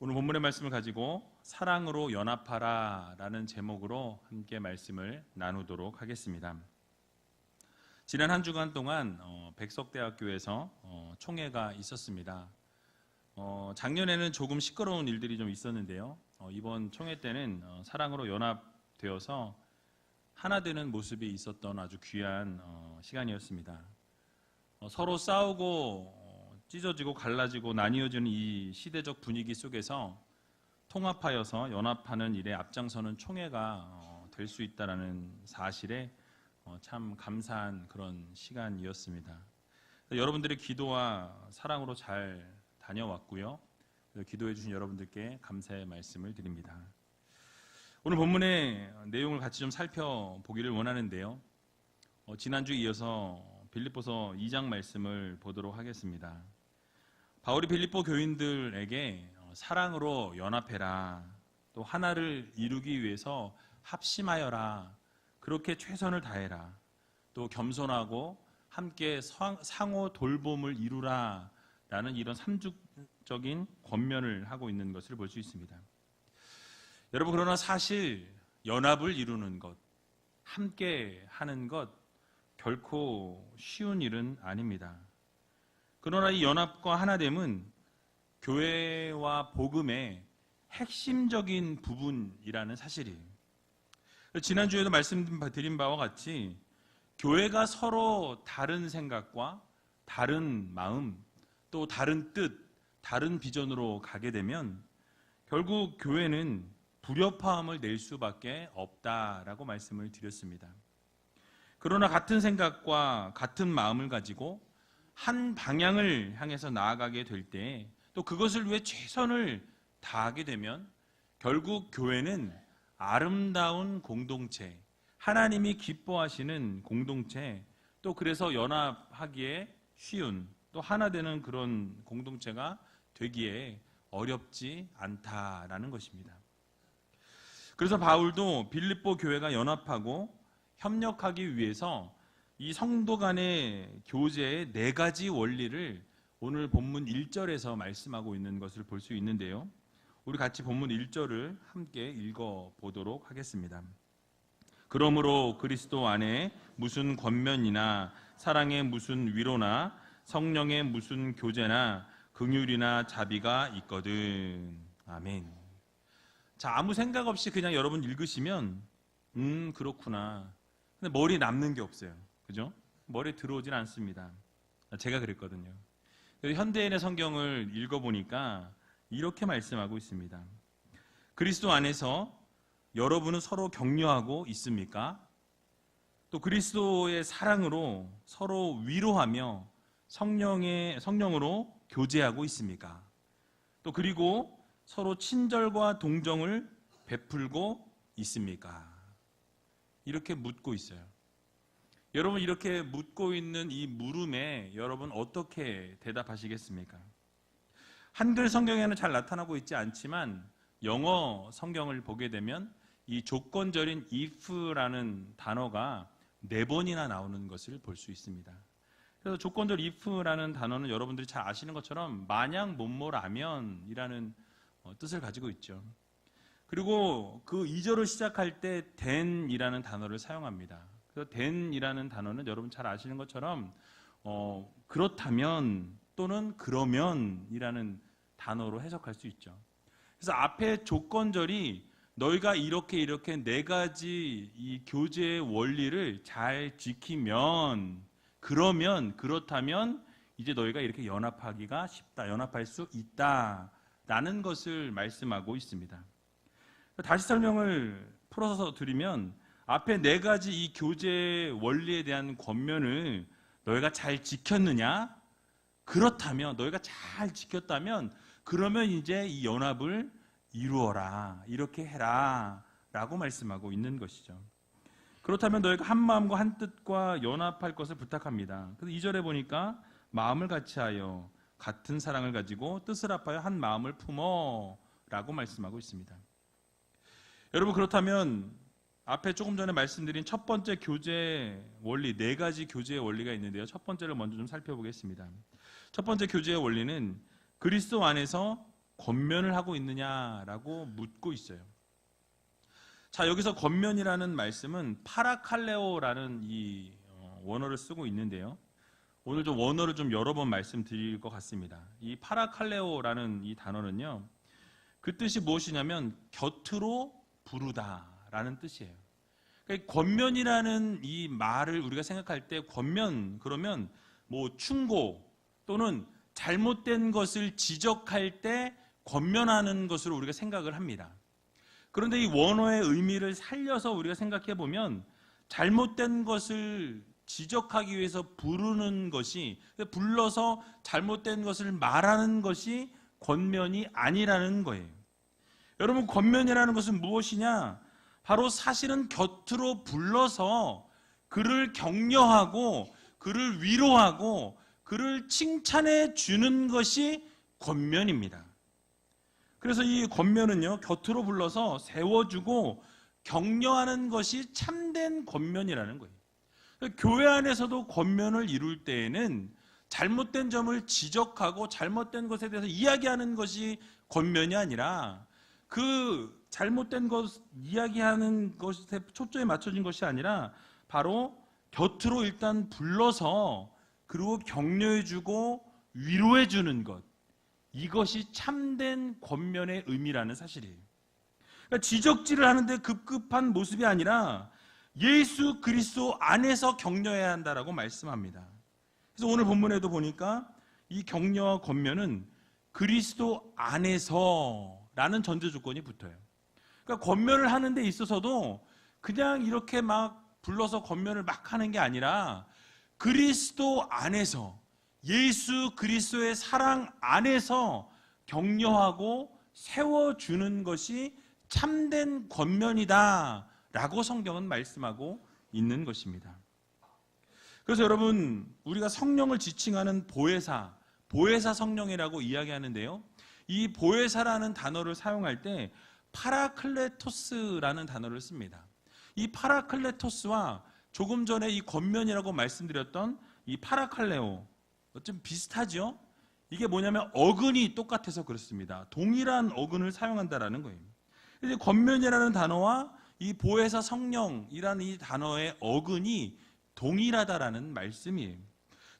오늘 본문의 말씀을 가지고 사랑으로 연합하라 라는 제목으로 함께 말씀을 나누도록 하겠습니다. 지난 한 주간 동안 백석대학교에서 총회가 있었습니다. 작년에는 조금 시끄러운 일들이 좀 있었는데요. 이번 총회 때는 사랑으로 연합되어서 하나 되는 모습이 있었던 아주 귀한 시간이었습니다. 서로 싸우고 찢어지고 갈라지고 나뉘어지는 이 시대적 분위기 속에서 통합하여서 연합하는 일에 앞장서는 총회가 될 수 있다는 사실에 참 감사한 그런 시간이었습니다. 여러분들의 기도와 사랑으로 잘 다녀왔고요. 기도해 주신 여러분들께 감사의 말씀을 드립니다. 오늘 본문의 내용을 같이 좀 살펴보기를 원하는데요. 지난주에 이어서 빌립보서 2장 말씀을 보도록 하겠습니다. 바울이 빌립보 교인들에게 사랑으로 연합해라, 또 하나를 이루기 위해서 합심하여라, 그렇게 최선을 다해라, 또 겸손하고 함께 상호 돌봄을 이루라 라는 이런 삼중적인 권면을 하고 있는 것을 볼 수 있습니다. 여러분, 그러나 사실 연합을 이루는 것, 함께 하는 것 결코 쉬운 일은 아닙니다. 그러나 이 연합과 하나됨은 교회와 복음의 핵심적인 부분이라는 사실이에요. 지난주에도 말씀드린 바와 같이 교회가 서로 다른 생각과 다른 마음, 또 다른 뜻, 다른 비전으로 가게 되면 결국 교회는 불협화음을 낼 수밖에 없다라고 말씀을 드렸습니다. 그러나 같은 생각과 같은 마음을 가지고 한 방향을 향해서 나아가게 될 때, 또 그것을 위해 최선을 다하게 되면 결국 교회는 아름다운 공동체, 하나님이 기뻐하시는 공동체, 또 그래서 연합하기에 쉬운, 또 하나 되는 그런 공동체가 되기에 어렵지 않다라는 것입니다. 그래서 바울도 빌립보 교회가 연합하고 협력하기 위해서 이 성도 간의 교제의 4가지 원리를 오늘 본문 1절에서 말씀하고 있는 것을 볼 수 있는데요. 우리 같이 본문 1절을 함께 읽어보도록 하겠습니다. 그러므로 그리스도 안에 무슨 권면이나 사랑의 무슨 위로나 성령의 무슨 교제나 긍휼이나 자비가 있거든. 아멘. 자, 아무 생각 없이 그냥 여러분 읽으시면 그렇구나. 근데 머리에 남는 게 없어요. 그죠? 머리에 들어오진 않습니다. 제가 그랬거든요. 현대인의 성경을 읽어보니까 이렇게 말씀하고 있습니다. 그리스도 안에서 여러분은 서로 격려하고 있습니까? 또 그리스도의 사랑으로 서로 위로하며 성령으로 교제하고 있습니까? 또 그리고 서로 친절과 동정을 베풀고 있습니까? 이렇게 묻고 있어요. 여러분, 이렇게 묻고 있는 이 물음에 여러분 어떻게 대답하시겠습니까? 한글 성경에는 잘 나타나고 있지 않지만 영어 성경을 보게 되면 이 조건절인 if라는 단어가 4번이나 나오는 것을 볼 수 있습니다. 그래서 조건절 if라는 단어는 여러분들이 잘 아시는 것처럼 만약 뭐뭐라면이라는 뜻을 가지고 있죠. 그리고 그 2절을 시작할 때 then이라는 단어를 사용합니다. 그래서 then이라는 단어는 여러분 잘 아시는 것처럼 그렇다면 또는 그러면이라는 단어로 해석할 수 있죠. 그래서 앞에 조건절이 너희가 이렇게 4가지 이 교제의 원리를 잘 지키면, 그러면, 그렇다면 이제 너희가 이렇게 연합하기가 쉽다, 연합할 수 있다라는 것을 말씀하고 있습니다. 다시 설명을 풀어서 드리면 앞에 4가지 이 교제 원리에 대한 권면을 너희가 잘 지켰느냐? 그렇다면, 너희가 잘 지켰다면 그러면 이제 이 연합을 이루어라, 이렇게 해라 라고 말씀하고 있는 것이죠. 그렇다면 너희가 한 마음과 한 뜻과 연합할 것을 부탁합니다. 그래서 2절에 보니까 마음을 같이하여 같은 사랑을 가지고 뜻을 합하여 한 마음을 품어 라고 말씀하고 있습니다. 여러분, 그렇다면 앞에 조금 전에 말씀드린 첫 번째 교제 원리, 4가지 교제의 원리가 있는데요. 첫 번째를 먼저 좀 살펴보겠습니다. 첫 번째 교제의 원리는 그리스도 안에서 권면을 하고 있느냐라고 묻고 있어요. 자, 여기서 권면이라는 말씀은 파라칼레오라는 이 원어를 쓰고 있는데요. 오늘 좀 원어를 좀 여러 번 말씀드릴 것 같습니다. 이 파라칼레오라는 이 단어는요, 그 뜻이 무엇이냐면 곁으로 부르다라는 뜻이에요. 그러니까 권면이라는 이 말을 우리가 생각할 때 권면 그러면 뭐 충고 또는 잘못된 것을 지적할 때 권면하는 것으로 우리가 생각을 합니다. 그런데 이 원어의 의미를 살려서 우리가 생각해 보면 잘못된 것을 지적하기 위해서 부르는 것이, 불러서 잘못된 것을 말하는 것이 권면이 아니라는 거예요. 여러분, 권면이라는 것은 무엇이냐? 바로 사실은 곁으로 불러서 그를 격려하고 그를 위로하고 그를 칭찬해 주는 것이 권면입니다. 그래서 이 권면은요, 곁으로 불러서 세워주고 격려하는 것이 참된 권면이라는 거예요. 교회 안에서도 권면을 이룰 때에는 잘못된 점을 지적하고 잘못된 것에 대해서 이야기하는 것이 권면이 아니라, 그 잘못된 것 이야기하는 것에 초점이 맞춰진 것이 아니라 바로 곁으로 일단 불러서 그리고 격려해주고 위로해주는 것, 이것이 참된 권면의 의미라는 사실이에요. 그러니까 지적질을 하는데 급급한 모습이 아니라 예수 그리스도 안에서 격려해야 한다라고 말씀합니다. 그래서 오늘 본문에도 보니까 이 격려와 권면은 그리스도 안에서라는 전제 조건이 붙어요. 그러니까 권면을 하는 데 있어서도 그냥 이렇게 막 불러서 권면을 막 하는 게 아니라 그리스도 안에서, 예수 그리스도의 사랑 안에서 격려하고 세워주는 것이 참된 권면이다 라고 성경은 말씀하고 있는 것입니다. 그래서 여러분, 우리가 성령을 지칭하는 보혜사 성령이라고 이야기하는데요, 이 보혜사라는 단어를 사용할 때 파라클레토스라는 단어를 씁니다. 이 파라클레토스와 조금 전에 이 권면이라고 말씀드렸던 이 파라칼레오, 좀 비슷하죠? 이게 뭐냐면 어근이 똑같아서 그렇습니다. 동일한 어근을 사용한다라는 거예요. 이제 권면이라는 단어와 이 보혜사 성령이라는 이 단어의 어근이 동일하다라는 말씀이에요.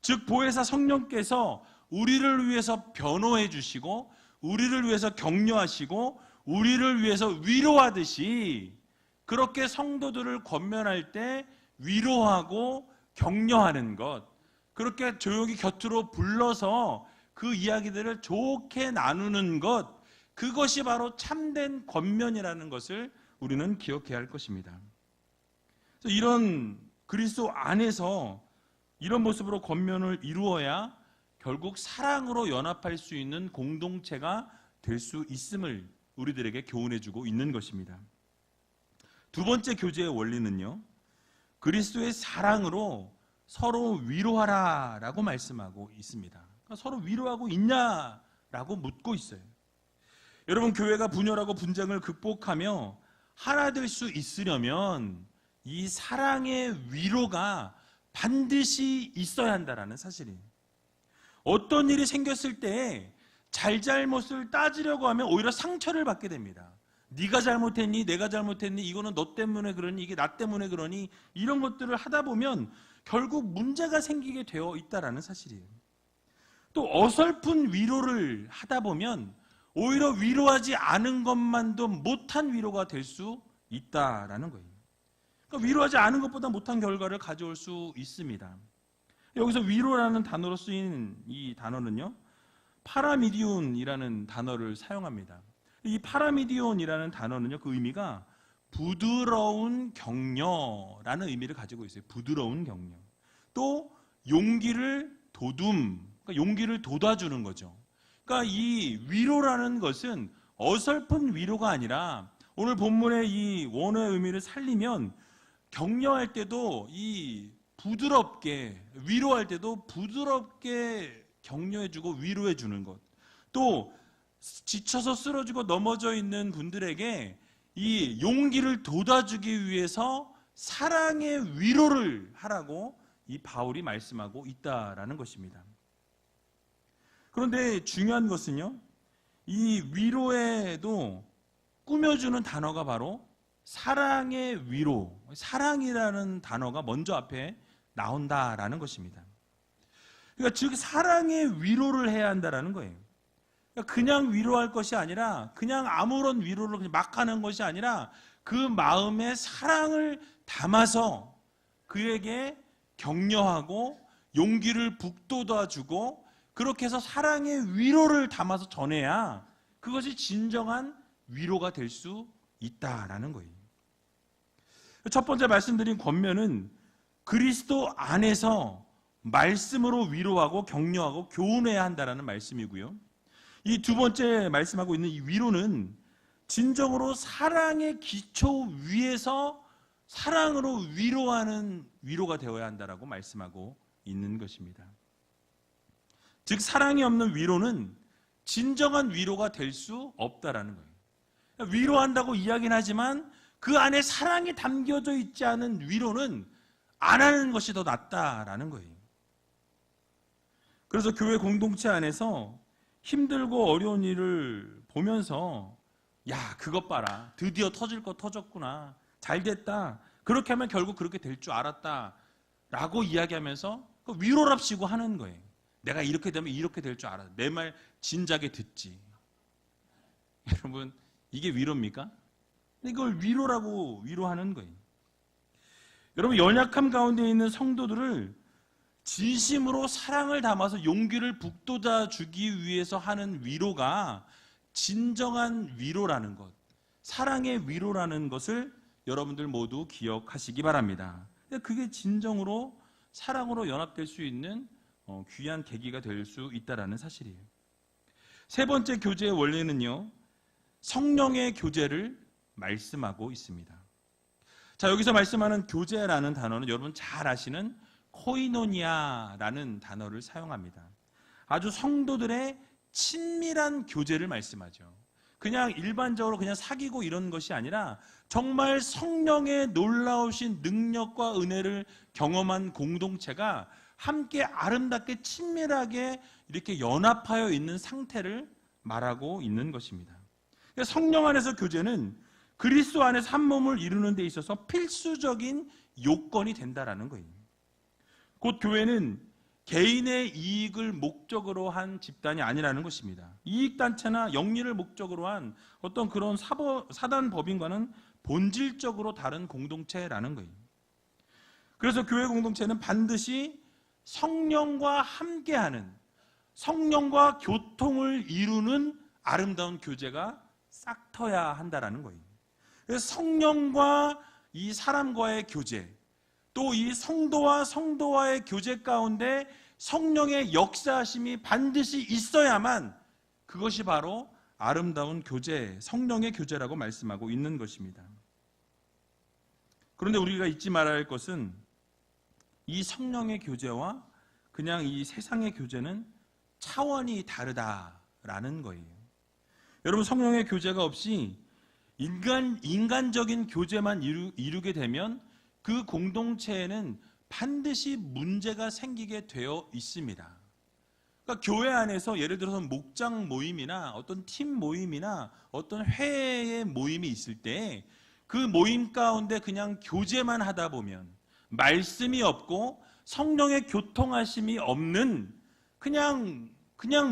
즉 보혜사 성령께서 우리를 위해서 변호해 주시고 우리를 위해서 격려하시고 우리를 위해서 위로하듯이, 그렇게 성도들을 권면할 때 위로하고 격려하는 것, 그렇게 조용히 곁으로 불러서 그 이야기들을 좋게 나누는 것, 그것이 바로 참된 권면이라는 것을 우리는 기억해야 할 것입니다. 그래서 이런 그리스도 안에서 이런 모습으로 권면을 이루어야 결국 사랑으로 연합할 수 있는 공동체가 될 수 있음을 우리들에게 교훈해주고 있는 것입니다. 두 번째 교제의 원리는요, 그리스도의 사랑으로 서로 위로하라 라고 말씀하고 있습니다. 그러니까 서로 위로하고 있냐라고 묻고 있어요. 여러분, 교회가 분열하고 분쟁을 극복하며 하나 될 수 있으려면 이 사랑의 위로가 반드시 있어야 한다는 사실이에요. 어떤 일이 생겼을 때 잘잘못을 따지려고 하면 오히려 상처를 받게 됩니다. 네가 잘못했니? 내가 잘못했니? 이거는 너 때문에 그러니? 이게 나 때문에 그러니? 이런 것들을 하다 보면 결국 문제가 생기게 되어 있다는 사실이에요. 또 어설픈 위로를 하다 보면 오히려 위로하지 않은 것만도 못한 위로가 될 수 있다라는 거예요. 그러니까 위로하지 않은 것보다 못한 결과를 가져올 수 있습니다. 여기서 위로라는 단어로 쓰인 이 단어는요, 파라미디온이라는 단어를 사용합니다. 이 파라미디온이라는 단어는요, 그 의미가 부드러운 격려라는 의미를 가지고 있어요. 부드러운 격려. 또 용기를 그러니까 용기를 돋아주는 거죠. 그러니까 이 위로라는 것은 어설픈 위로가 아니라, 오늘 본문의 이 원어의 의미를 살리면 격려할 때도 이 부드럽게, 위로할 때도 부드럽게 격려해주고 위로해주는 것, 또 지쳐서 쓰러지고 넘어져 있는 분들에게 이 용기를 돋아주기 위해서 사랑의 위로를 하라고 이 바울이 말씀하고 있다라는 것입니다. 그런데 중요한 것은요, 이 위로에도 꾸며주는 단어가 바로 사랑의 위로, 사랑이라는 단어가 먼저 앞에 나온다라는 것입니다. 그러니까 즉 사랑의 위로를 해야 한다라는 거예요. 그러니까 그냥 위로할 것이 아니라 그냥 아무런 위로를 그냥 막 하는 것이 아니라 그 마음에 사랑을 담아서 그에게 격려하고 용기를 북돋아주고 그렇게 해서 사랑의 위로를 담아서 전해야 그것이 진정한 위로가 될 수 있다라는 거예요. 첫 번째 말씀드린 권면은 그리스도 안에서 말씀으로 위로하고 격려하고 교훈해야 한다라는 말씀이고요. 이 두 번째 말씀하고 있는 이 위로는 진정으로 사랑의 기초 위에서 사랑으로 위로하는 위로가 되어야 한다라고 말씀하고 있는 것입니다. 즉 사랑이 없는 위로는 진정한 위로가 될 수 없다라는 거예요. 위로한다고 이야기는 하지만 그 안에 사랑이 담겨져 있지 않은 위로는 안 하는 것이 더 낫다라는 거예요. 그래서 교회 공동체 안에서 힘들고 어려운 일을 보면서 야 그것 봐라 드디어 터질 거 터졌구나 잘 됐다 그렇게 하면 결국 그렇게 될 줄 알았다 라고 이야기하면서 위로랍시고 하는 거예요. 내가 이렇게 되면 이렇게 될 줄 알았다. 내 말 진작에 듣지. 여러분 이게 위로입니까? 이걸 위로라고 위로하는 거예요. 여러분 연약함 가운데 있는 성도들을 진심으로 사랑을 담아서 용기를 북돋아 주기 위해서 하는 위로가 진정한 위로라는 것, 사랑의 위로라는 것을 여러분들 모두 기억하시기 바랍니다. 그게 진정으로 사랑으로 연합될 수 있는 귀한 계기가 될 수 있다는 사실이에요. 세 번째 교제의 원리는요, 성령의 교제를 말씀하고 있습니다. 자, 여기서 말씀하는 교제라는 단어는 여러분 잘 아시는 코이노니아라는 단어를 사용합니다. 아주 성도들의 친밀한 교제를 말씀하죠. 그냥 일반적으로 그냥 사귀고 이런 것이 아니라 정말 성령의 놀라우신 능력과 은혜를 경험한 공동체가 함께 아름답게 친밀하게 이렇게 연합하여 있는 상태를 말하고 있는 것입니다. 성령 안에서 교제는 그리스도 안에서 한 몸을 이루는 데 있어서 필수적인 요건이 된다라는 거예요. 곧 교회는 개인의 이익을 목적으로 한 집단이 아니라는 것입니다. 이익단체나 영리를 목적으로 한 어떤 그런 사단 법인과는 본질적으로 다른 공동체라는 거예요. 그래서 교회 공동체는 반드시 성령과 함께하는, 성령과 교통을 이루는 아름다운 교제가 싹터야 한다라는 거예요. 그래서 성령과 이 사람과의 교제, 또 이 성도와 성도와의 교제 가운데 성령의 역사하심이 반드시 있어야만 그것이 바로 아름다운 교제, 성령의 교제라고 말씀하고 있는 것입니다. 그런데 우리가 잊지 말아야 할 것은 이 성령의 교제와 그냥 이 세상의 교제는 차원이 다르다라는 거예요. 여러분 성령의 교제가 없이 인간적인 교제만 이루게 되면 그 공동체에는 반드시 문제가 생기게 되어 있습니다. 그러니까 교회 안에서 예를 들어서 목장 모임이나 어떤 팀 모임이나 어떤 회의 모임이 있을 때 그 모임 가운데 그냥 교제만 하다 보면 말씀이 없고 성령의 교통하심이 없는 그냥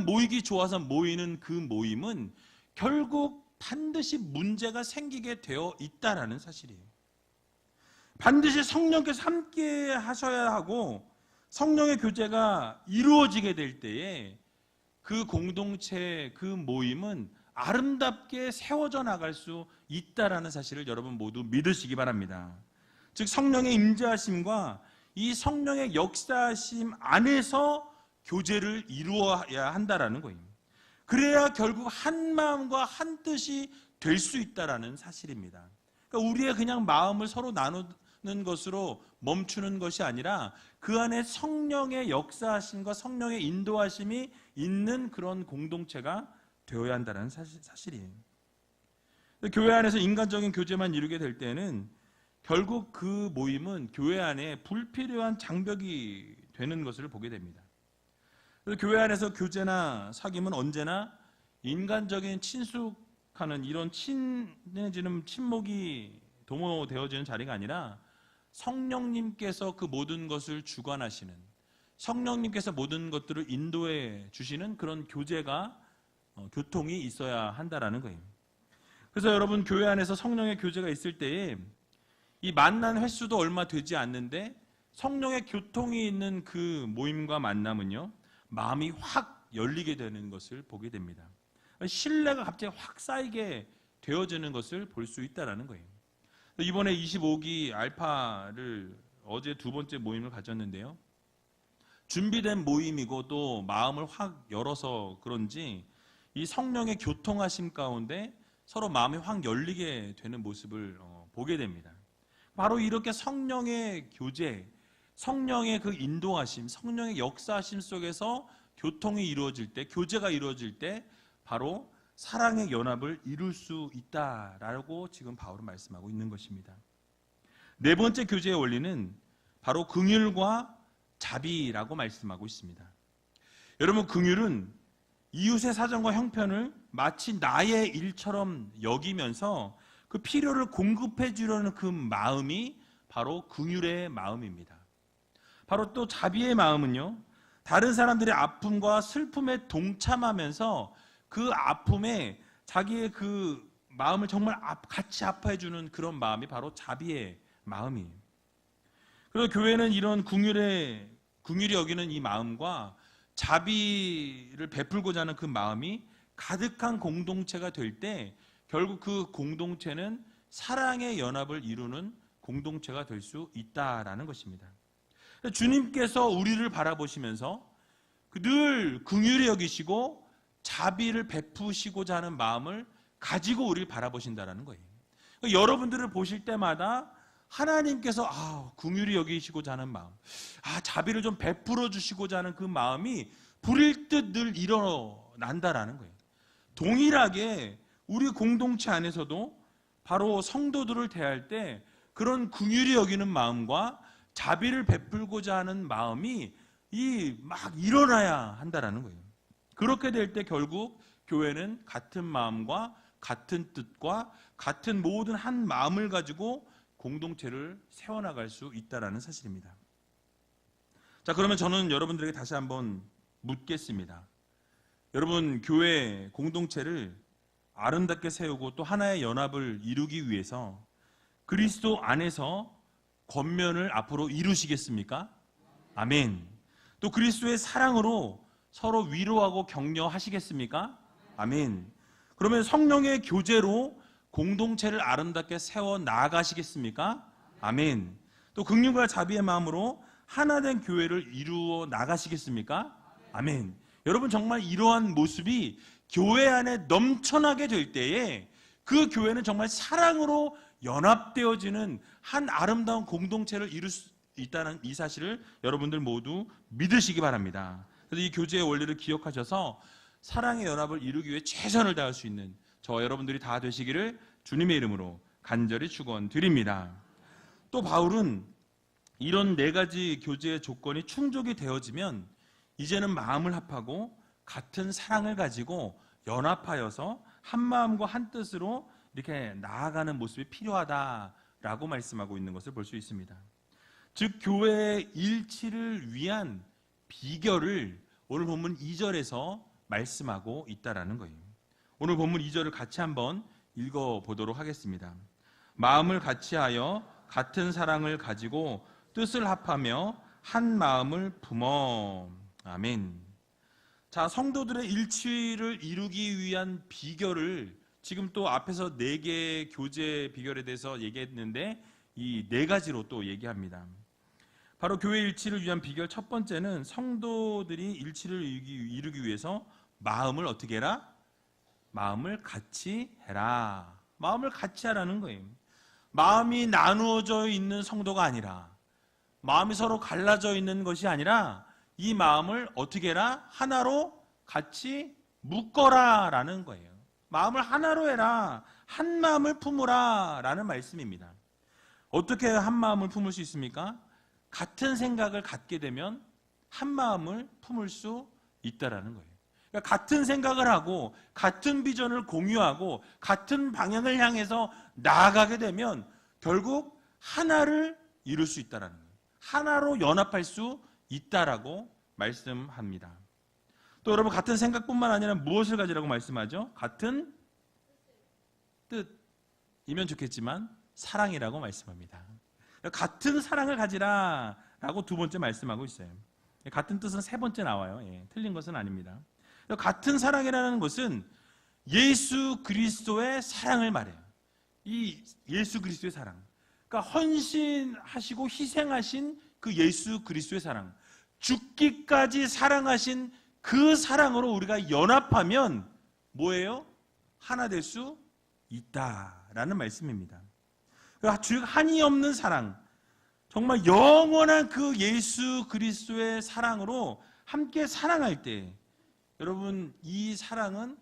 모이기 좋아서 모이는 그 모임은 결국 반드시 문제가 생기게 되어 있다라는 사실이에요. 반드시 성령께서 함께 하셔야 하고 성령의 교제가 이루어지게 될 때에 그 공동체, 그 모임은 아름답게 세워져 나갈 수 있다라는 사실을 여러분 모두 믿으시기 바랍니다. 즉 성령의 임재하심과 이 성령의 역사하심 안에서 교제를 이루어야 한다라는 거예요. 그래야 결국 한 마음과 한 뜻이 될 수 있다라는 사실입니다. 그러니까 우리의 그냥 마음을 서로 나누는 것으로 멈추는 것이 아니라 그 안에 성령의 역사하심과 성령의 인도하심이 있는 그런 공동체가 되어야 한다는 사실이에요. 교회 안에서 인간적인 교제만 이루게 될 때는 결국 그 모임은 교회 안에 불필요한 장벽이 되는 것을 보게 됩니다. 그래서 교회 안에서 교제나 사귐은 언제나 인간적인 친숙하는 이런 친해지는 친목이 도모되어지는 자리가 아니라 성령님께서 그 모든 것을 주관하시는, 성령님께서 모든 것들을 인도해 주시는 그런 교제가 교통이 있어야 한다라는 거예요. 그래서 여러분, 교회 안에서 성령의 교제가 있을 때에 이 만난 횟수도 얼마 되지 않는데 성령의 교통이 있는 그 모임과 만남은요, 마음이 확 열리게 되는 것을 보게 됩니다. 신뢰가 갑자기 확 쌓이게 되어지는 것을 볼 수 있다는 거예요. 이번에 25기 알파를 어제 두 번째 모임을 가졌는데요. 준비된 모임이고 또 마음을 확 열어서 그런지 이 성령의 교통하심 가운데 서로 마음이 확 열리게 되는 모습을 보게 됩니다. 바로 이렇게 성령의 교제, 성령의 그 인도하심, 성령의 역사하심 속에서 교통이 이루어질 때, 교제가 이루어질 때 바로 사랑의 연합을 이룰 수 있다라고 지금 바울은 말씀하고 있는 것입니다. 네 번째 교제의 원리는 바로 긍휼과 자비라고 말씀하고 있습니다. 여러분, 긍휼은 이웃의 사정과 형편을 마치 나의 일처럼 여기면서 그 필요를 공급해 주려는 그 마음이 바로 긍휼의 마음입니다. 바로 또 자비의 마음은요, 다른 사람들의 아픔과 슬픔에 동참하면서 그 아픔에 자기의 그 마음을 정말 같이 아파해 주는 그런 마음이 바로 자비의 마음이에요. 그래서 교회는 이런 긍휼히 여기는 이 마음과 자비를 베풀고자 하는 그 마음이 가득한 공동체가 될 때 결국 그 공동체는 사랑의 연합을 이루는 공동체가 될 수 있다라는 것입니다. 주님께서 우리를 바라보시면서 늘 긍휼히 여기시고 자비를 베푸시고자 하는 마음을 가지고 우리를 바라보신다라는 거예요. 여러분들을 보실 때마다 하나님께서 긍휼히 여기시고자 하는 마음, 자비를 좀 베풀어 주시고자 하는 그 마음이 불일 듯 늘 일어난다라는 거예요. 동일하게 우리 공동체 안에서도 바로 성도들을 대할 때 그런 긍휼히 여기는 마음과 자비를 베풀고자 하는 마음이 막 일어나야 한다라는 거예요. 그렇게 될 때 결국 교회는 같은 마음과 같은 뜻과 같은 모든 한 마음을 가지고 공동체를 세워나갈 수 있다는 사실입니다. 자, 그러면 저는 여러분들에게 다시 한번 묻겠습니다. 여러분, 교회 공동체를 아름답게 세우고 또 하나의 연합을 이루기 위해서 그리스도 안에서 권면을 앞으로 이루시겠습니까? 아멘. 또 그리스도의 사랑으로 서로 위로하고 격려하시겠습니까? 아멘. 그러면 성령의 교제로 공동체를 아름답게 세워 나아가시겠습니까? 아멘. 또 긍휼과 자비의 마음으로 하나된 교회를 이루어 나가시겠습니까? 아멘. 여러분, 정말 이러한 모습이 교회 안에 넘쳐나게 될 때에 그 교회는 정말 사랑으로 연합되어지는 한 아름다운 공동체를 이룰 수 있다는 이 사실을 여러분들 모두 믿으시기 바랍니다. 그래서 이 교제의 원리를 기억하셔서 사랑의 연합을 이루기 위해 최선을 다할 수 있는 저와 여러분들이 다 되시기를 주님의 이름으로 간절히 축원드립니다. 또 바울은 이런 네 가지 교제의 조건이 충족이 되어지면 이제는 마음을 합하고 같은 사랑을 가지고 연합하여서 한 마음과 한 뜻으로 이렇게 나아가는 모습이 필요하다라고 말씀하고 있는 것을 볼 수 있습니다. 즉, 교회의 일치를 위한 비결을 오늘 본문 2절에서 말씀하고 있다라는 거예요. 오늘 본문 2절을 같이 한번 읽어보도록 하겠습니다. 마음을 같이하여 같은 사랑을 가지고 뜻을 합하며 한 마음을 품어. 아멘. 자, 성도들의 일치를 이루기 위한 비결을 지금 또 앞에서 4개의 교제 비결에 대해서 얘기했는데 이 4가지로 또 얘기합니다. 바로 교회 일치를 위한 비결 첫 번째는 성도들이 일치를 이루기 위해서 마음을 어떻게 해라? 마음을 같이 해라. 마음을 같이 하라는 거예요. 마음이 나누어져 있는 성도가 아니라, 마음이 서로 갈라져 있는 것이 아니라 이 마음을 어떻게 해라? 하나로 같이 묶어라 라는 거예요. 마음을 하나로 해라. 한 마음을 품으라 라는 말씀입니다. 어떻게 한 마음을 품을 수 있습니까? 같은 생각을 갖게 되면 한 마음을 품을 수 있다라는 거예요. 그러니까 같은 생각을 하고 같은 비전을 공유하고 같은 방향을 향해서 나아가게 되면 결국 하나를 이룰 수 있다라는 거예요. 하나로 연합할 수 있다라고 말씀합니다. 또 여러분 같은 생각뿐만 아니라 무엇을 가지라고 말씀하죠? 같은 뜻이면 좋겠지만 사랑이라고 말씀합니다. 같은 사랑을 가지라라고 두 번째 말씀하고 있어요. 같은 뜻은 세 번째 나와요. 틀린 것은 아닙니다. 같은 사랑이라는 것은 예수 그리스도의 사랑을 말해요. 이 예수 그리스도의 사랑. 그러니까 헌신하시고 희생하신 그 예수 그리스도의 사랑. 죽기까지 사랑하신 그 사랑으로 우리가 연합하면 뭐예요? 하나 될 수 있다라는 말씀입니다. 즉 한이 없는 사랑, 정말 영원한 그 예수 그리스도의 사랑으로 함께 사랑할 때 여러분 이 사랑은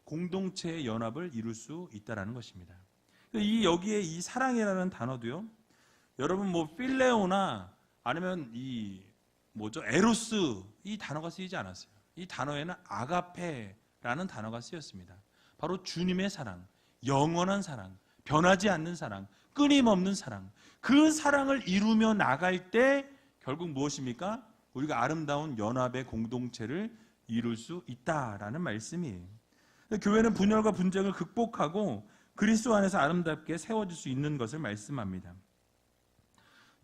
공동체의 연합을 이룰 수 있다라는 것입니다. 여기에 이 사랑이라는 단어도요. 여러분 뭐 필레오나 아니면 에로스 이 단어가 쓰이지 않았어요. 이 단어에는 아가페라는 단어가 쓰였습니다. 바로 주님의 사랑, 영원한 사랑, 변하지 않는 사랑, 끊임없는 사랑. 그 사랑을 이루며 나갈 때 결국 무엇입니까? 우리가 아름다운 연합의 공동체를 이룰 수 있다라는 말씀이에요. 교회는 분열과 분쟁을 극복하고 그리스도 안에서 아름답게 세워질 수 있는 것을 말씀합니다.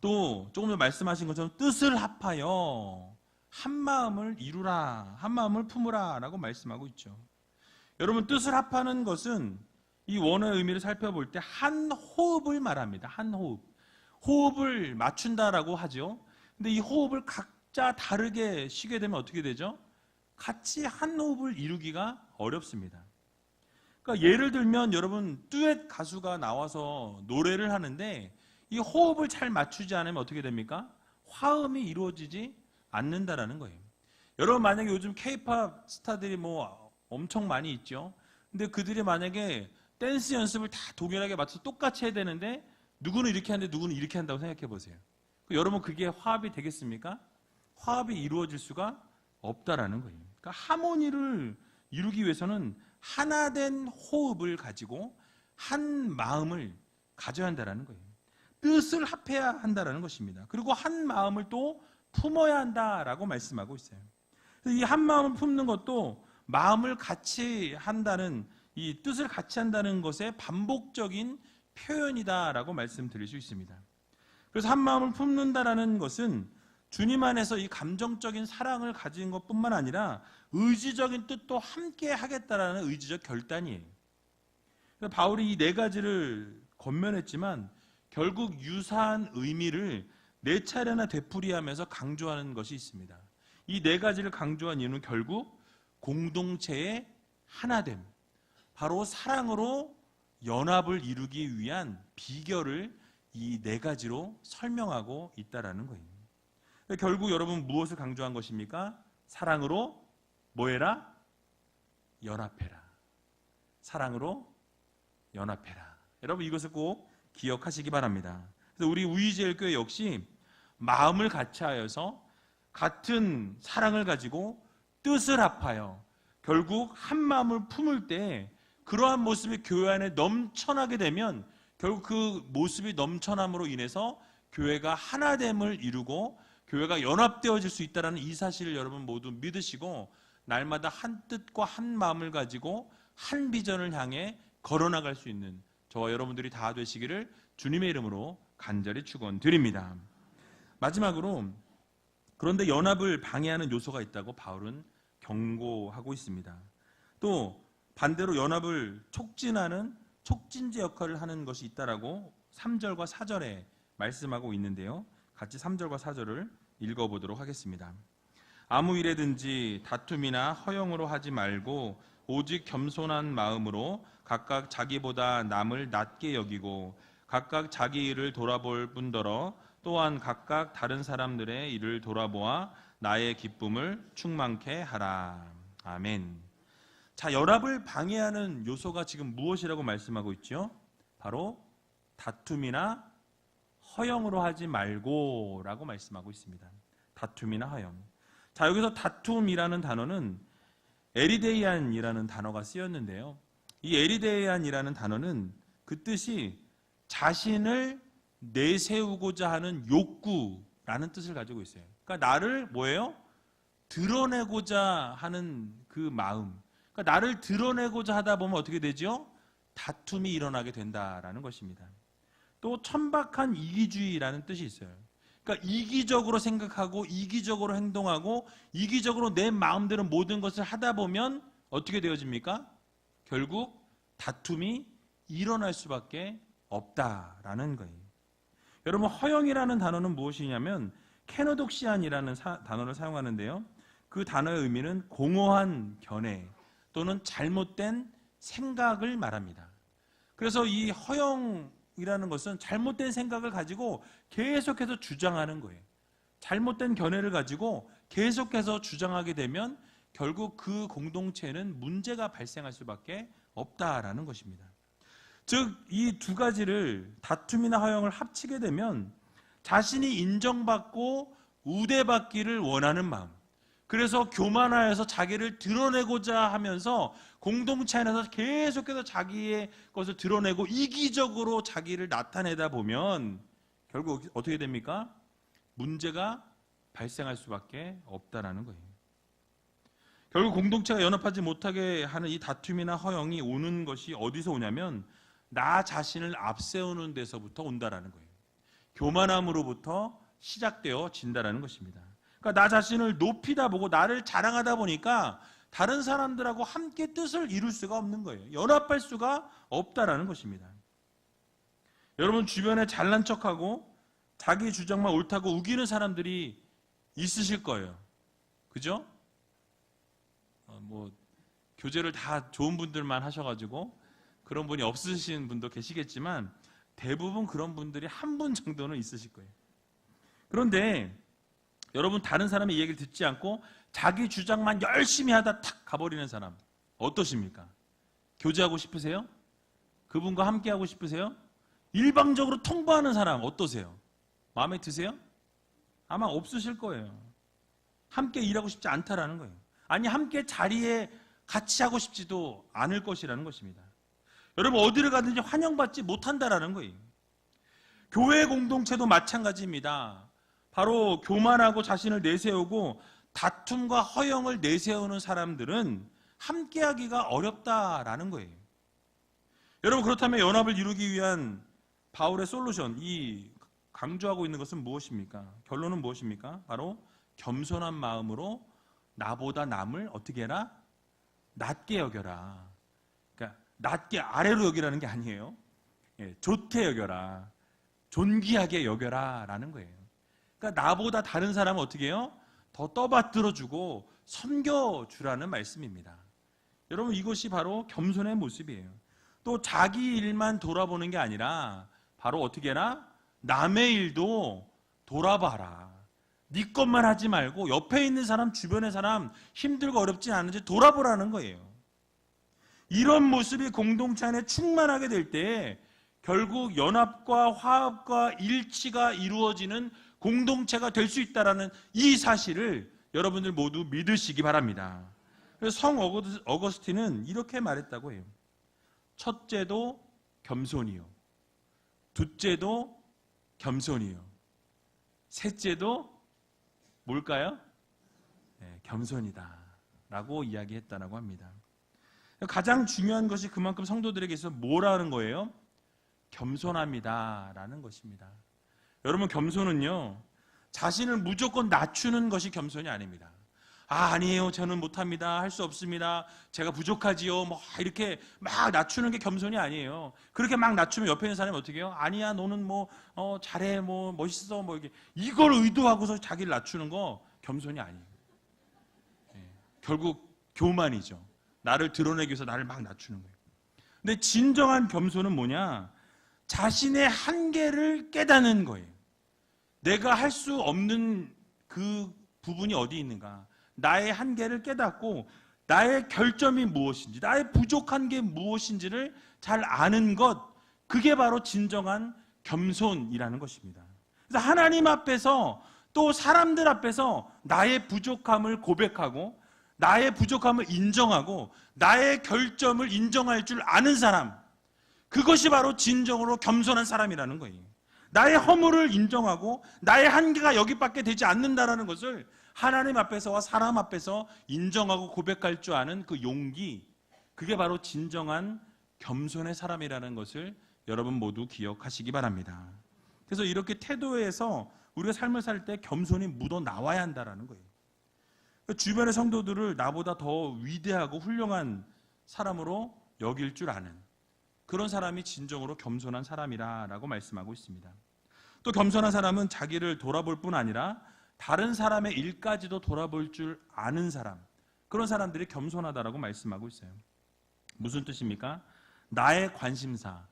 또 조금 전 말씀하신 것처럼 뜻을 합하여 한 마음을 이루라, 한 마음을 품으라 라고 말씀하고 있죠. 여러분 뜻을 합하는 것은 이 원어의 의미를 살펴볼 때 한 호흡을 말합니다. 한 호흡. 호흡을 맞춘다라고 하죠. 근데 이 호흡을 각자 다르게 쉬게 되면 어떻게 되죠? 같이 한 호흡을 이루기가 어렵습니다. 그러니까 예를 들면 여러분 듀엣 가수가 나와서 노래를 하는데 이 호흡을 잘 맞추지 않으면 어떻게 됩니까? 화음이 이루어지지 않는다라는 거예요. 여러분 만약에 요즘 K-팝 스타들이 뭐 엄청 많이 있죠. 근데 그들이 만약에 댄스 연습을 다 동일하게 맞춰서 똑같이 해야 되는데 누구는 이렇게 하는데 누구는 이렇게 한다고 생각해 보세요. 여러분 그게 화합이 되겠습니까? 화합이 이루어질 수가 없다라는 거예요. 그러니까 하모니를 이루기 위해서는 하나 된 호흡을 가지고 한 마음을 가져야 한다라는 거예요. 뜻을 합해야 한다라는 것입니다. 그리고 한 마음을 또 품어야 한다라고 말씀하고 있어요. 이 한 마음을 품는 것도 마음을 같이 한다는 이 뜻을 같이 한다는 것의 반복적인 표현이다라고 말씀드릴 수 있습니다. 그래서 한 마음을 품는다라는 것은 주님 안에서 이 감정적인 사랑을 가진 것뿐만 아니라 의지적인 뜻도 함께 하겠다라는 의지적 결단이에요. 바울이 이 네 가지를 권면했지만 결국 유사한 의미를 네 차례나 되풀이하면서 강조하는 것이 있습니다. 이 네 가지를 강조한 이유는 결국 공동체의 하나됨, 바로 사랑으로 연합을 이루기 위한 비결을 이 네 가지로 설명하고 있다라는 거예요. 결국 여러분 무엇을 강조한 것입니까? 사랑으로 뭐해라? 연합해라. 사랑으로 연합해라. 여러분 이것을 꼭 기억하시기 바랍니다. 그래서 우리 우이제일교회 역시 마음을 같이 하여서 같은 사랑을 가지고 뜻을 합하여 결국 한 마음을 품을 때 그러한 모습이 교회 안에 넘쳐나게 되면 결국 그 모습이 넘쳐남으로 인해서 교회가 하나됨을 이루고 교회가 연합되어질 수 있다는 이 사실을 여러분 모두 믿으시고 날마다 한 뜻과 한 마음을 가지고 한 비전을 향해 걸어나갈 수 있는 저와 여러분들이 다 되시기를 주님의 이름으로 간절히 축원드립니다. 마지막으로 그런데 연합을 방해하는 요소가 있다고 바울은 경고하고 있습니다. 또 반대로 연합을 촉진하는 촉진제 역할을 하는 것이 있다라고 3절과 4절에 말씀하고 있는데요. 같이 3절과 4절을 읽어보도록 하겠습니다. 아무 일에든지 다툼이나 허영으로 하지 말고 오직 겸손한 마음으로 각각 자기보다 남을 낮게 여기고 각각 자기 일을 돌아볼 뿐더러 또한 각각 다른 사람들의 일을 돌아보아 나의 기쁨을 충만케 하라. 아멘. 자, 연합을 방해하는 요소가 지금 무엇이라고 말씀하고 있죠? 바로 다툼이나 허영으로 하지 말고 라고 말씀하고 있습니다. 다툼이나 허영. 자, 여기서 다툼이라는 단어는 에리데이안이라는 단어가 쓰였는데요. 이 에리데이안이라는 단어는 그 뜻이 자신을 내세우고자 하는 욕구라는 뜻을 가지고 있어요. 그러니까 나를 뭐예요? 드러내고자 하는 그 마음. 그러니까 나를 드러내고자 하다 보면 어떻게 되죠? 다툼이 일어나게 된다라는 것입니다. 또 천박한 이기주의라는 뜻이 있어요. 그러니까 이기적으로 생각하고 이기적으로 행동하고 이기적으로 내 마음대로 모든 것을 하다 보면 어떻게 되어집니까? 결국 다툼이 일어날 수밖에 없다라는 거예요. 여러분, 허영이라는 단어는 무엇이냐면 케노독시안이라는 단어를 사용하는데요. 그 단어의 의미는 공허한 견해 또는 잘못된 생각을 말합니다. 그래서 이 허영이라는 것은 잘못된 생각을 가지고 계속해서 주장하는 거예요. 잘못된 견해를 가지고 계속해서 주장하게 되면 결국 그 공동체는 문제가 발생할 수밖에 없다라는 것입니다. 즉, 이 두 가지를 다툼이나 허영을 합치게 되면 자신이 인정받고 우대받기를 원하는 마음, 그래서 교만하여서 자기를 드러내고자 하면서 공동체 안에서 계속해서 자기의 것을 드러내고 이기적으로 자기를 나타내다 보면 결국 어떻게 됩니까? 문제가 발생할 수밖에 없다라는 거예요. 결국 공동체가 연합하지 못하게 하는 이 다툼이나 허영이 오는 것이 어디서 오냐면 나 자신을 앞세우는 데서부터 온다라는 거예요. 교만함으로부터 시작되어 진다라는 것입니다. 그러니까 나 자신을 높이다 보고 나를 자랑하다 보니까 다른 사람들하고 함께 뜻을 이룰 수가 없는 거예요. 연합할 수가 없다라는 것입니다. 여러분, 주변에 잘난 척하고 자기 주장만 옳다고 우기는 사람들이 있으실 거예요. 그죠? 교제를 다 좋은 분들만 하셔가지고 그런 분이 없으신 분도 계시겠지만 대부분 그런 분들이 한 분 정도는 있으실 거예요. 그런데 여러분, 다른 사람의 이야기를 듣지 않고 자기 주장만 열심히 하다 탁 가버리는 사람 어떠십니까? 교제하고 싶으세요? 그분과 함께 하고 싶으세요? 일방적으로 통보하는 사람 어떠세요? 마음에 드세요? 아마 없으실 거예요. 함께 일하고 싶지 않다라는 거예요. 아니, 함께 자리에 같이 하고 싶지도 않을 것이라는 것입니다. 여러분, 어디를 가든지 환영받지 못한다라는 거예요. 교회 공동체도 마찬가지입니다. 바로 교만하고 자신을 내세우고 다툼과 허영을 내세우는 사람들은 함께하기가 어렵다라는 거예요. 여러분, 그렇다면 연합을 이루기 위한 바울의 솔루션, 이 강조하고 있는 것은 무엇입니까? 결론은 무엇입니까? 바로 겸손한 마음으로 나보다 남을 어떻게 해라? 낮게 여겨라. 그러니까 낮게 아래로 여기라는 게 아니에요. 좋게 여겨라. 존귀하게 여겨라 라는 거예요. 그러니까 나보다 다른 사람은 어떻게 해요? 더 떠받들어주고 섬겨주라는 말씀입니다. 여러분, 이것이 바로 겸손의 모습이에요. 또 자기 일만 돌아보는 게 아니라 바로 어떻게 해라? 남의 일도 돌아봐라. 네 것만 하지 말고 옆에 있는 사람, 주변의 사람 힘들고 어렵지 않은지 돌아보라는 거예요. 이런 모습이 공동체 안에 충만하게 될 때 결국 연합과 화합과 일치가 이루어지는 공동체가 될 수 있다는 이 사실을 여러분들 모두 믿으시기 바랍니다. 그래서 성 어거스틴은 이렇게 말했다고 해요. 첫째도 겸손이요, 둘째도 겸손이요, 셋째도 뭘까요? 겸손이다 라고 이야기했다라고 합니다. 가장 중요한 것이 그만큼 성도들에게 있어서 뭐라는 거예요? 겸손합니다 라는 것입니다. 여러분, 겸손은요, 자신을 무조건 낮추는 것이 겸손이 아닙니다. 아니에요, 저는 못합니다, 할 수 없습니다, 제가 부족하지요, 이렇게 막 낮추는 게 겸손이 아니에요. 그렇게 막 낮추면 옆에 있는 사람이 어떻게 해요? 아니야, 너는 잘해, 멋있어, 이걸 의도하고서 자기를 낮추는 거 겸손이 아니에요. 결국 교만이죠. 나를 드러내기 위해서 나를 막 낮추는 거예요. 근데 진정한 겸손은 뭐냐? 자신의 한계를 깨닫는 거예요. 내가 할 수 없는 그 부분이 어디 있는가? 나의 한계를 깨닫고 나의 결점이 무엇인지, 나의 부족한 게 무엇인지를 잘 아는 것, 그게 바로 진정한 겸손이라는 것입니다. 그래서 하나님 앞에서 또 사람들 앞에서 나의 부족함을 고백하고 나의 부족함을 인정하고 나의 결점을 인정할 줄 아는 사람, 그것이 바로 진정으로 겸손한 사람이라는 거예요. 나의 허물을 인정하고 나의 한계가 여기밖에 되지 않는다라는 것을 하나님 앞에서와 사람 앞에서 인정하고 고백할 줄 아는 그 용기, 그게 바로 진정한 겸손의 사람이라는 것을 여러분 모두 기억하시기 바랍니다. 그래서 이렇게 태도에서 우리가 삶을 살 때 겸손이 묻어 나와야 한다는 거예요. 주변의 성도들을 나보다 더 위대하고 훌륭한 사람으로 여길 줄 아는 그런 사람이 진정으로 겸손한 사람이라고 말씀하고 있습니다. 또 겸손한 사람은 자기를 돌아볼 뿐 아니라 다른 사람의 일까지도 돌아볼 줄 아는 사람, 그런 사람들이 겸손하다라고 말씀하고 있어요. 무슨 뜻입니까? 나의 관심사,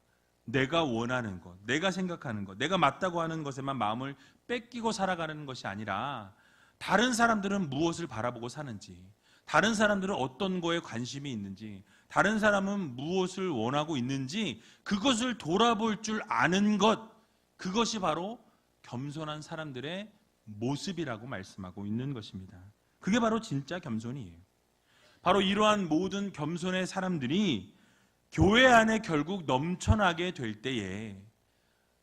내가 원하는 것, 내가 생각하는 것, 내가 맞다고 하는 것에만 마음을 뺏기고 살아가는 것이 아니라 다른 사람들은 무엇을 바라보고 사는지, 다른 사람들은 어떤 거에 관심이 있는지, 다른 사람은 무엇을 원하고 있는지 그것을 돌아볼 줄 아는 것, 그것이 바로 겸손한 사람들의 모습이라고 말씀하고 있는 것입니다. 그게 바로 진짜 겸손이에요. 바로 이러한 모든 겸손의 사람들이 교회 안에 결국 넘쳐나게 될 때에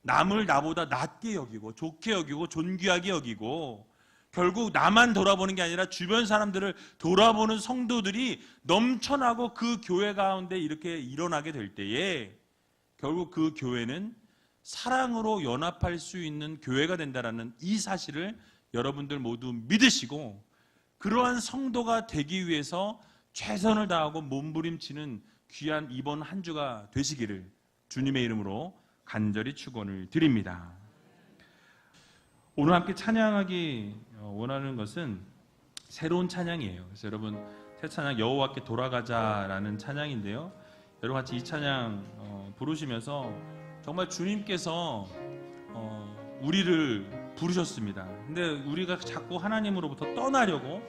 남을 나보다 낮게 여기고 좋게 여기고 존귀하게 여기고 결국 나만 돌아보는 게 아니라 주변 사람들을 돌아보는 성도들이 넘쳐나고 그 교회 가운데 이렇게 일어나게 될 때에 결국 그 교회는 사랑으로 연합할 수 있는 교회가 된다는 이 사실을 여러분들 모두 믿으시고 그러한 성도가 되기 위해서 최선을 다하고 몸부림치는 귀한 이번 한 주가 되시기를 주님의 이름으로 간절히 축원을 드립니다. 오늘 함께 찬양하기 원하는 것은 새로운 찬양이에요. 그래서 여러분 새 찬양 여호와께 돌아가자라는 찬양인데요. 여러분 같이 이 찬양 부르시면서 정말 주님께서 우리를 부르셨습니다. 근데 우리가 자꾸 하나님으로부터 떠나려고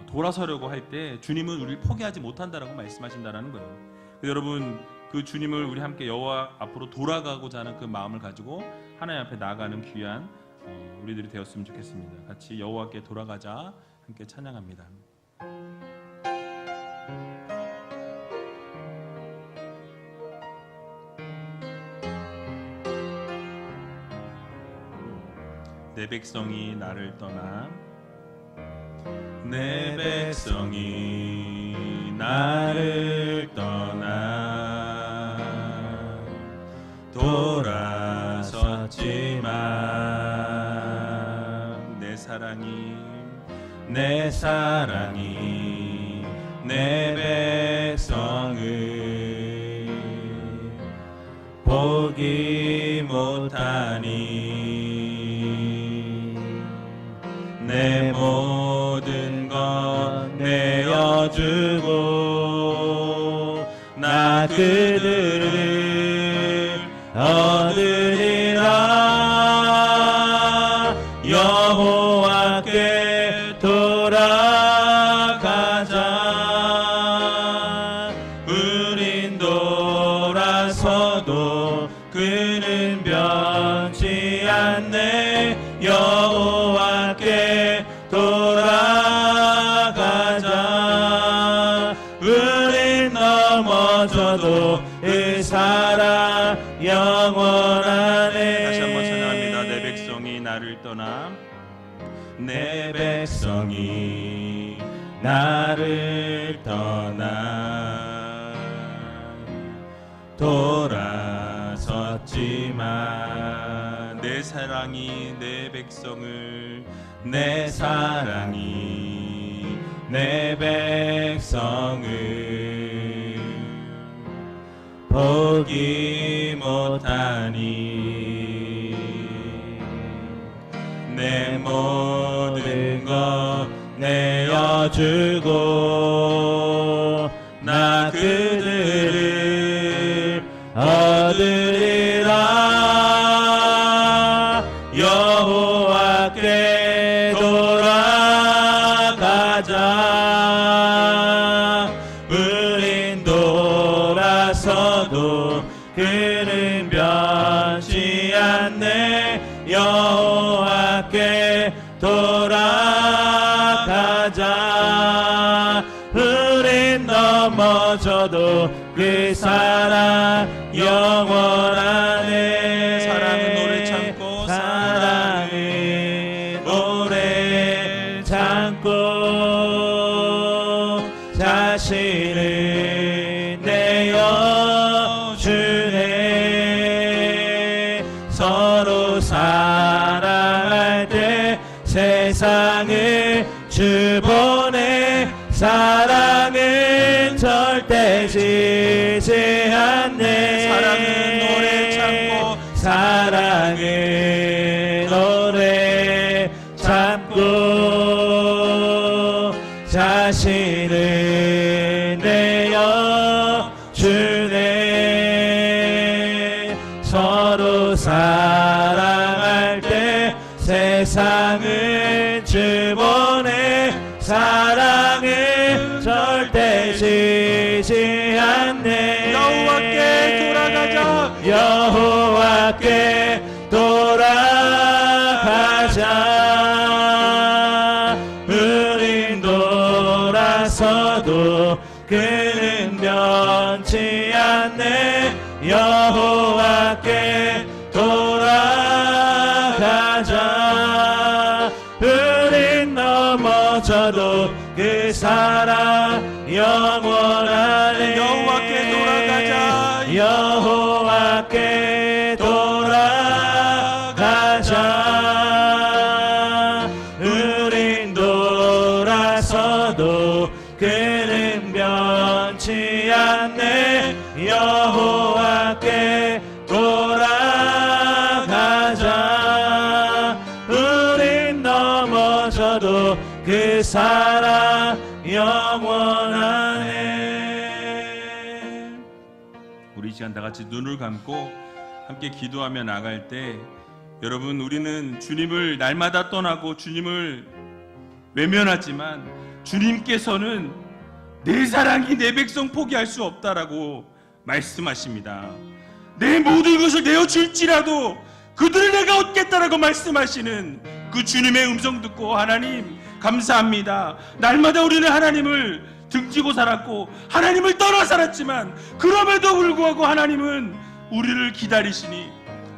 돌아서려고 할 때 주님은 우리를 포기하지 못한다라고 말씀하신다는 거예요. 여러분 그 주님을 우리 함께 여호와 앞으로 돌아가고자 하는 그 마음을 가지고 하나님 앞에 나아가는 귀한 우리들이 되었으면 좋겠습니다. 같이 여호와께 돌아가자 함께 찬양합니다. 내 백성이 나를 떠나 내 백성이 나를 떠나 돌아섰지만 내 사랑이 내 백성을 보기 못하니 내 모든 것 내어주고 나 그들을 얻으리라. 여호와께 돌아가자. 우린 돌아서도 그는 변치 않네. 여호와께 돌아가자. 우린 넘어져도 그 사랑 영원하네. 다시 한번 찬양합니다. 내 백성이 나를 떠나 내 백성이 나를 떠나 돌아섰지만 내 사랑이 내 백성을 내 사랑이 내 백성을 보기 못하니 내 모든 것 내어주고 나 그들을 얻으리라. 여호와께 돌아가자. 우린 돌아서도 그는 변치 않네. 여호와께 돌아가자. 넘어져도 그 사랑 영원하네. 사랑은 오래 참고 사랑은 오래 참고 자신을 내어주네. 서로 사랑할 때 세상을 주보내. 사랑은 절대 지지 않네. 사랑은 오래 참고 사랑은 오래 참고 자신을 내어주네. 서로 사랑할 때 세상을 주보내. 사랑은 절대 지지 않네. 여호와께 돌아가자. 여호와께 돌아가자. 우린 돌아서도 그는 변치 않네. 여호와께 돌아가자. 우린 넘어져도 그 사랑 영원하네. 여호와께 돌아가자. 여호와께 돌아가자. 우린 돌아서도 그는 변치 않네. 여호와께 돌아가자. 우린 넘어져도 그 사랑 영원하네. 우리 이 시간 다 같이 눈을 감고 함께 기도하며 나갈 때, 여러분, 우리는 주님을 날마다 떠나고 주님을 외면하지만 주님께서는 내 사랑이 내 백성 포기할 수 없다라고 말씀하십니다. 내 모든 것을 내어줄지라도 그들을 내가 얻겠다라고 말씀하시는 그 주님의 음성 듣고, 하나님 감사합니다. 날마다 우리는 하나님을 등지고 살았고 하나님을 떠나 살았지만 그럼에도 불구하고 하나님은 우리를 기다리시니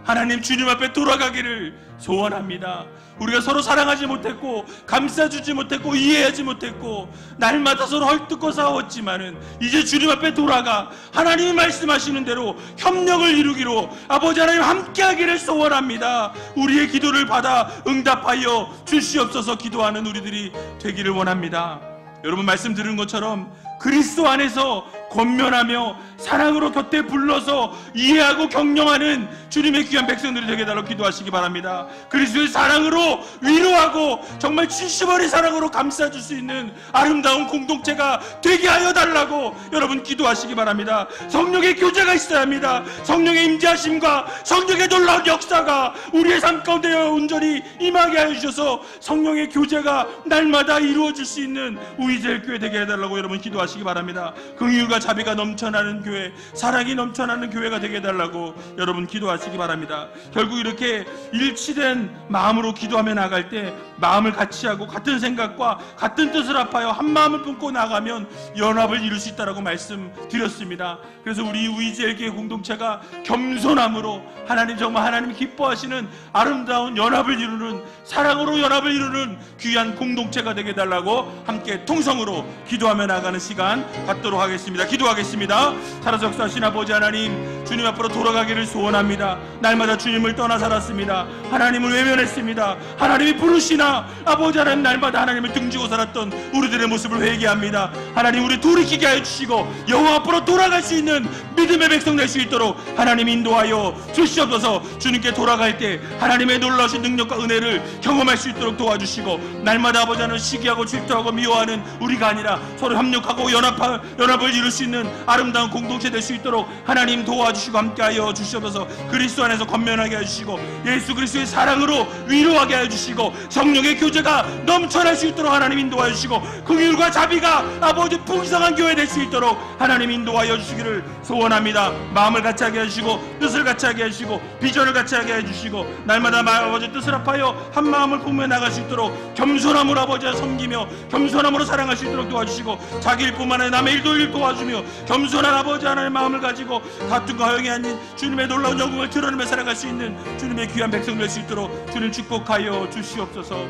하나님 주님 앞에 돌아가기를 소원합니다. 우리가 서로 사랑하지 못했고 감싸주지 못했고 이해하지 못했고 날마다 서로 헐뜯고 싸웠지만은 이제 주님 앞에 돌아가 하나님이 말씀하시는 대로 협력을 이루기로 아버지 하나님 함께하기를 소원합니다. 우리의 기도를 받아 응답하여 주시옵소서. 기도하는 우리들이 되기를 원합니다. 여러분, 말씀 들은 것처럼 그리스도 안에서 권면하며 사랑으로 곁에 불러서 이해하고 격려하는 주님의 귀한 백성들이 되게 달라고 기도하시기 바랍니다. 그리스도의 사랑으로 위로하고 정말 진심 어린 사랑으로 감싸줄 수 있는 아름다운 공동체가 되게 하여 달라고 여러분 기도하시기 바랍니다. 성령의 교제가 있어야 합니다. 성령의 임재하심과 성령의 놀라운 역사가 우리의 삶 가운데 온전히 임하게 하여 주셔서 성령의 교제가 날마다 이루어질 수 있는 우이젤교회 되게 해달라고 여러분 기도하시기 바랍니다. 긍휼과 자비가 넘쳐나는 교회, 사랑이 넘쳐나는 교회가 되게 해달라고 여러분 기도하시기 바랍니다. 결국 이렇게 일치된 마음으로 기도하며 나갈 때 마음을 같이 하고 같은 생각과 같은 뜻을 합하여 한 마음을 품고 나가면 연합을 이룰 수 있다라고 말씀드렸습니다. 그래서 우리 우이젤교회 공동체가 겸손함으로 하나님 정말 하나님이 기뻐하시는 아름다운 연합을 이루는, 사랑으로 연합을 이루는 귀한 공동체가 되게 해달라고 함께 통성으로 기도하며 나가는 시간 갖도록 하겠습니다. 기도하겠습니다. 살아서 역사하신 아버지 하나님, 주님 앞으로 돌아가기를 소원합니다. 날마다 주님을 떠나 살았습니다. 하나님을 외면했습니다. 하나님이 부르시나 아버지 하나님 날마다 하나님을 등지고 살았던 우리들의 모습을 회개합니다. 하나님, 우리 돌이키게 하여 주시고 여호와 앞으로 돌아갈 수 있는 믿음의 백성 될 수 있도록 하나님 인도하여 주시옵소서. 주님께 돌아갈 때 하나님의 놀라우신 능력과 은혜를 경험할 수 있도록 도와주시고 날마다 아버지 하나님 시기하고 질투하고 미워하는 우리가 아니라 서로 협력하고 연합을 이룰 수 있는 아름다운 공동체 될 수 있도록 하나님 도와주시고 함께하여 주시옵소서. 그리스도 안에서 건면하게 해주시고 예수 그리스도의 사랑으로 위로하게 해주시고 성령의 교제가 넘쳐날 수 있도록 하나님 인도하여 주시고 긍휼과 자비가 아버지 풍성한 교회 될 수 있도록 하나님 인도하여 주시기를 소원합니다. 마음을 같이 하게 해주시고 뜻을 같이 하게 해주시고 비전을 같이 하게 해주시고 날마다 아버지 뜻을 합하여 한 마음을 품며 나갈 수 있도록 겸손함으로 아버지와 섬기며 겸손함으로 사랑할 수 있도록 도와주시고 자기 일뿐만 아니라 남의 일도 일 도와주시고 도와주며 겸손한 아버지 하나님의 마음을 가지고 다툼과 허영이 아닌 주님의 놀라운 영광을 드러내며 살아갈 수 있는 주님의 귀한 백성 될 수 있도록 주님 축복하여 주시옵소서.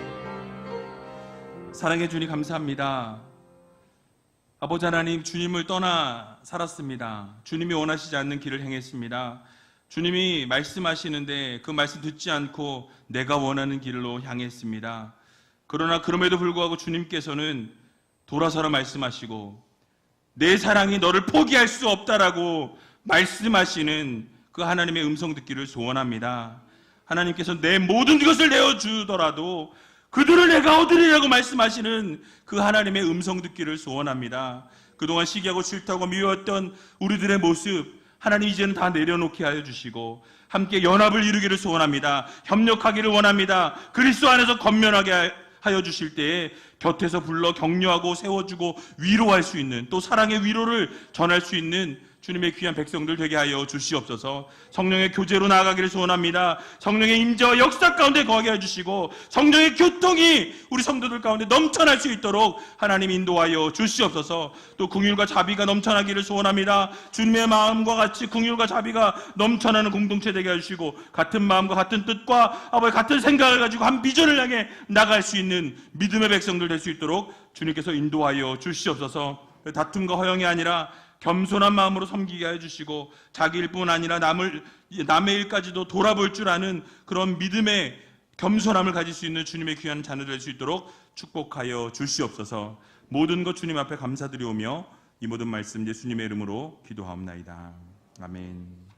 사랑해 주님 감사합니다. 아버지 하나님, 주님을 떠나 살았습니다. 주님이 원하시지 않는 길을 행했습니다. 주님이 말씀하시는데 그 말씀 듣지 않고 내가 원하는 길로 향했습니다. 그러나 그럼에도 불구하고 주님께서는 돌아서라 말씀하시고 내 사랑이 너를 포기할 수 없다라고 말씀하시는 그 하나님의 음성 듣기를 소원합니다. 하나님께서 내 모든 것을 내어주더라도 그들을 내가 얻으리라고 말씀하시는 그 하나님의 음성 듣기를 소원합니다. 그동안 시기하고 싫다고 미워했던 우리들의 모습, 하나님 이제는 다 내려놓게 하여 주시고 함께 연합을 이루기를 소원합니다. 협력하기를 원합니다. 그리스도 안에서 건면하게 하여 주실 때에 곁에서 불러 격려하고 세워주고 위로할 수 있는, 또 사랑의 위로를 전할 수 있는 주님의 귀한 백성들 되게 하여 주시옵소서. 성령의 교제로 나아가기를 소원합니다. 성령의 임재와 역사 가운데 거하게 해주시고 성령의 교통이 우리 성도들 가운데 넘쳐날 수 있도록 하나님 인도하여 주시옵소서. 또 긍휼과 자비가 넘쳐나기를 소원합니다. 주님의 마음과 같이 긍휼과 자비가 넘쳐나는 공동체 되게 해주시고 같은 마음과 같은 뜻과 아버지 같은 생각을 가지고 한 비전을 향해 나갈 수 있는 믿음의 백성들 될 수 있도록 주님께서 인도하여 주시옵소서. 다툼과 허영이 아니라 겸손한 마음으로 섬기게 해주시고 자기 일뿐 아니라 남의 일까지도 돌아볼 줄 아는 그런 믿음의 겸손함을 가질 수 있는 주님의 귀한 자녀 될 수 있도록 축복하여 주시옵소서. 모든 것 주님 앞에 감사드리오며 이 모든 말씀 예수님의 이름으로 기도하옵나이다. 아멘.